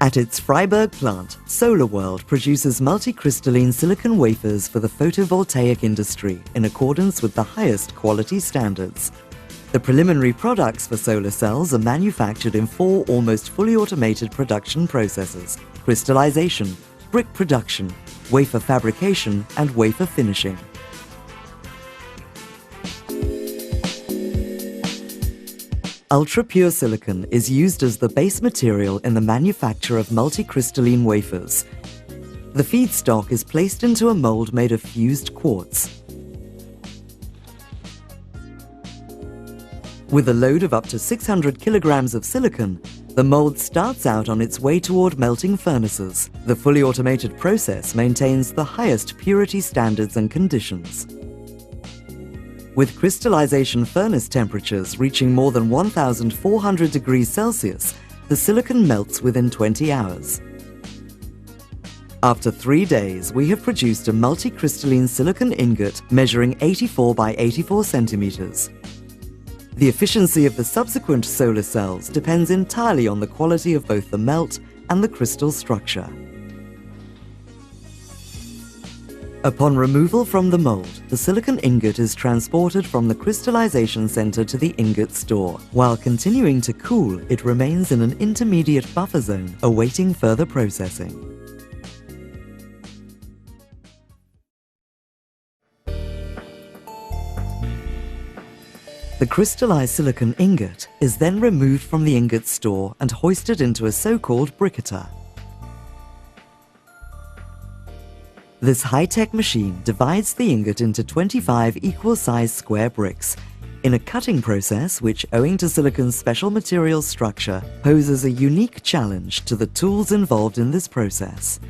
At its Freiburg plant, SolarWorld produces multicrystalline silicon wafers for the photovoltaic industry in accordance with the highest quality standards. The preliminary products for solar cells are manufactured in 4 almost fully automated production processes: crystallization, brick production, wafer fabrication, and wafer finishing. Ultra-pure silicon is used as the base material in the manufacture of multicrystalline wafers. The feedstock is placed into a mold made of fused quartz. With a load of up to 600 kilograms of silicon, the mold starts out on its way toward melting furnaces. The fully automated process maintains the highest purity standards and conditions. With crystallization furnace temperatures reaching more than 1,400 degrees Celsius, the silicon melts within 20 hours. After 3 days, we have produced a multicrystalline silicon ingot measuring 84 by 84 centimeters. The efficiency of the subsequent solar cells depends entirely on the quality of both the melt and the crystal structure. Upon removal from the mold, the silicon ingot is transported from the crystallization center to the ingot store. While continuing to cool, it remains in an intermediate buffer zone, awaiting further processing. The crystallized silicon ingot is then removed from the ingot store and hoisted into a so-called briqueter. This high-tech machine divides the ingot into 25 equal-sized square bricks in a cutting process which, owing to silicon's special material structure, poses a unique challenge to the tools involved in this process.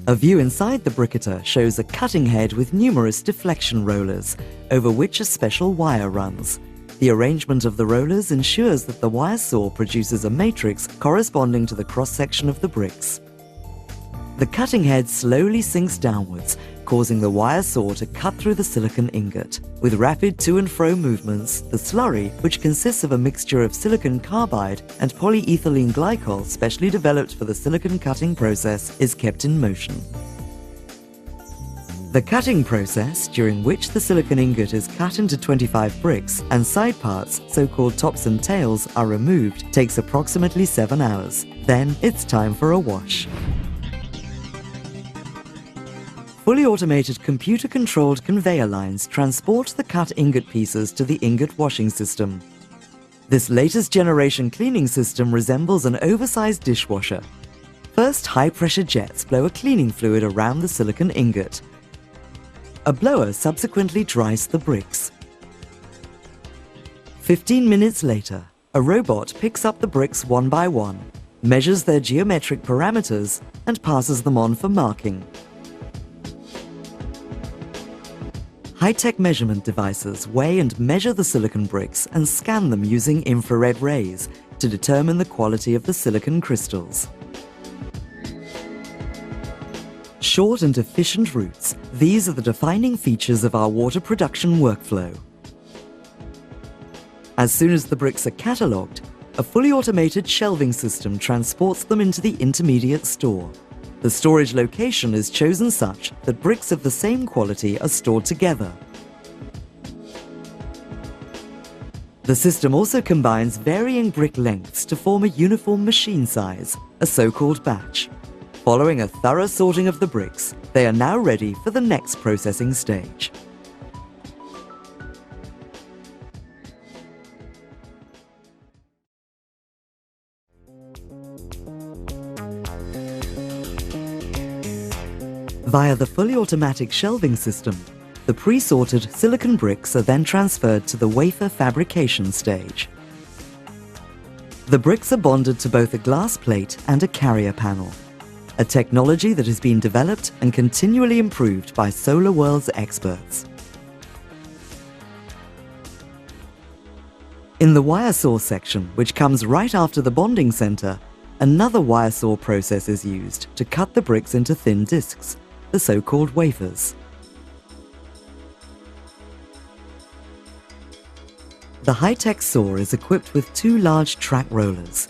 A view inside the briqueter shows a cutting head with numerous deflection rollers, over which a special wire runs. The arrangement of the rollers ensures that the wire saw produces a matrix corresponding to the cross-section of the bricks. The cutting head slowly sinks downwards, causing the wire saw to cut through the silicon ingot. With rapid to and fro movements, the slurry, which consists of a mixture of silicon carbide and polyethylene glycol specially developed for the silicon cutting process, is kept in motion. The cutting process, during which the silicon ingot is cut into 25 bricks and side parts, so-called tops and tails, are removed, takes approximately 7 hours. Then it's time for a wash. Fully automated computer-controlled conveyor lines transport the cut ingot pieces to the ingot washing system. This latest generation cleaning system resembles an oversized dishwasher. First, high-pressure jets blow a cleaning fluid around the silicon ingot. A blower subsequently dries the bricks. 15 minutes later, a robot picks up the bricks one by one, measures their geometric parameters, and passes them on for marking. High-tech measurement devices weigh and measure the silicon bricks and scan them using infrared rays to determine the quality of the silicon crystals. Short and efficient routes, these are the defining features of our water production workflow. As soon as the bricks are catalogued, a fully automated shelving system transports them into the intermediate store. The storage location is chosen such that bricks of the same quality are stored together. The system also combines varying brick lengths to form a uniform machine size, a so-called batch. Following a thorough sorting of the bricks, they are now ready for the next processing stage. Via the fully automatic shelving system, the pre-sorted silicon bricks are then transferred to the wafer fabrication stage. The bricks are bonded to both a glass plate and a carrier panel, a technology that has been developed and continually improved by SolarWorld's experts. In the wire saw section, which comes right after the bonding center, another wire saw process is used to cut the bricks into thin discs, the so-called wafers. The high-tech saw is equipped with 2 large track rollers.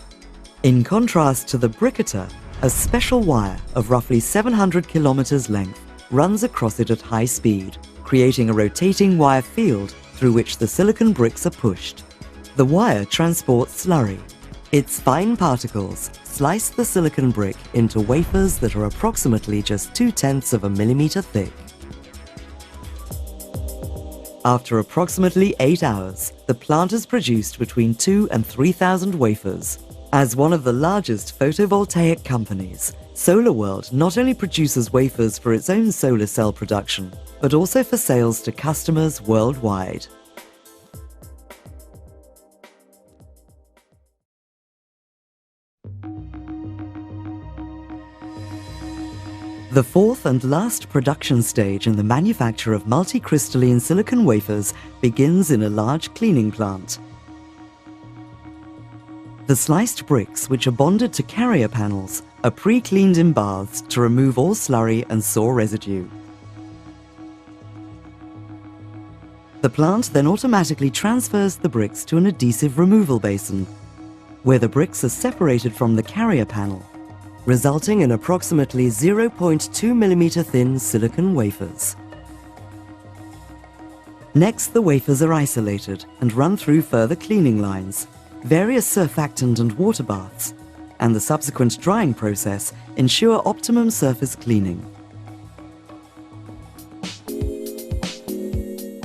In contrast to the bricketer, a special wire of roughly 700 kilometers length runs across it at high speed, creating a rotating wire field through which the silicon bricks are pushed. The wire transports slurry. Its fine particles slice the silicon brick into wafers that are approximately just 0.2 of a millimeter thick. After approximately 8 hours, the plant has produced between 2,000 and 3,000 wafers. As one of the largest photovoltaic companies, SolarWorld not only produces wafers for its own solar cell production, but also for sales to customers worldwide. The fourth and last production stage in the manufacture of multicrystalline silicon wafers begins in a large cleaning plant. The sliced bricks, which are bonded to carrier panels, are pre-cleaned in baths to remove all slurry and saw residue. The plant then automatically transfers the bricks to an adhesive removal basin, where the bricks are separated from the carrier panel, resulting in approximately 0.2 millimeter thin silicon wafers. Next, the wafers are isolated and run through further cleaning lines, various surfactant and water baths, and the subsequent drying process ensure optimum surface cleaning.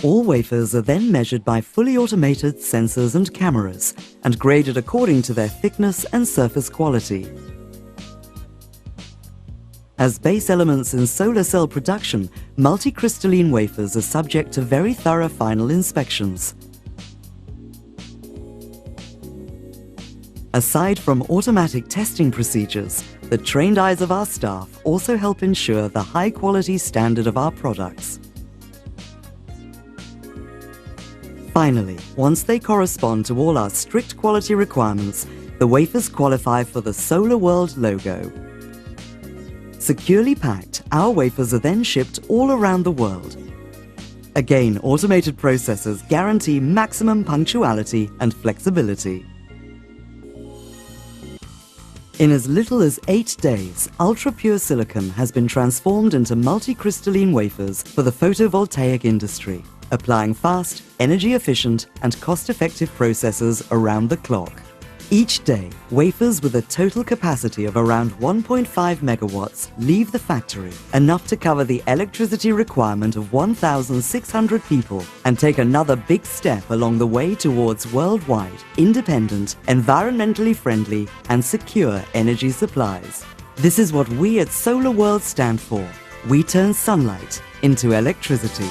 All wafers are then measured by fully automated sensors and cameras and graded according to their thickness and surface quality. As base elements in solar cell production, multicrystalline wafers are subject to very thorough final inspections. Aside from automatic testing procedures, the trained eyes of our staff also help ensure the high-quality standard of our products. Finally, once they correspond to all our strict quality requirements, the wafers qualify for the SolarWorld logo. Securely packed, our wafers are then shipped all around the world. Again, automated processes guarantee maximum punctuality and flexibility. In as little as 8 days, ultra-pure silicon has been transformed into multicrystalline wafers for the photovoltaic industry, applying fast, energy-efficient and cost-effective processes around the clock. Each day, wafers with a total capacity of around 1.5 megawatts leave the factory, enough to cover the electricity requirement of 1,600 people and take another big step along the way towards worldwide, independent, environmentally friendly and secure energy supplies. This is what we at SolarWorld stand for. We turn sunlight into electricity.